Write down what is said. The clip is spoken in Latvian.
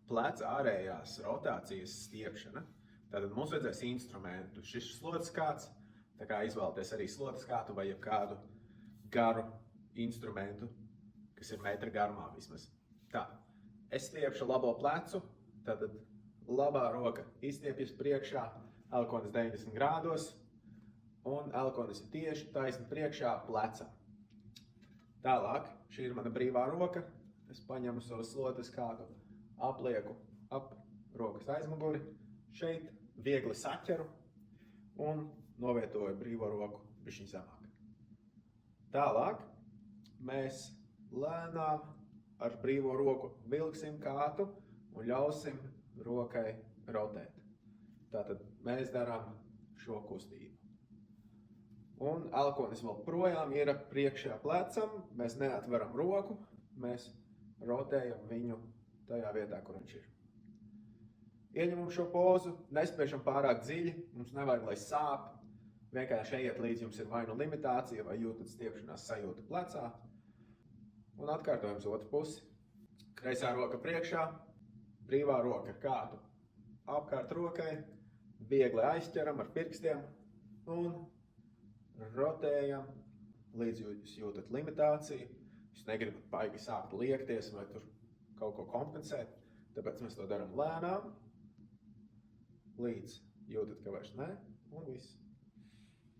pleca ārējās rotācijas stiepšana. Tātad mums vajadzēs instrumentu. Šis slotas kāds, tā kā izvēlēties arī slotas kātu vai kādu garu instrumentu, kas ir metra garumā vismaz. Tā, es stiepšu labo plecu, tātad labā roka izstiepjas priekšā, elkonis 90 grādos, un elkonis ir tieši taisni priekšā plecā. Tālāk, šī ir mana brīvā roka, es paņemu savu slotas kādu, aplieku ap rokas aizmuguri, šeit viegli saķeru un novietoju brīvo roku bišķiņ zemāk. Tālāk mēs lēnām ar brīvo roku vilksim kātu un ļausim rokai rotēt. Tātad mēs darām šo kustību. Un elkonis vēl projām ir priekšā plecam, mēs neatveram roku, mēs rotējam viņu tajā vietā, kur viņš ir. Ieņemam šo pozu, nespēšam pārāk dziļi, mums nevajag, lai sāp. Vienkārši ejiet līdz jums ir vai nu limitācija, vai jūtat stiepšanās sajūta plecā. Un atkārtojam uz otru pusi. Kreisā roka priekšā, brīvā roka kātu apkārt rokai, viegli aizķeram ar pirkstiem un rotējam līdz jūs jūtat limitāciju. Jūs negribat baigi sākt liekties vai tur kaut ko kompensēt, tāpēc mēs to darām lēnām, līdz jūtat, ka vairs ne, un viss.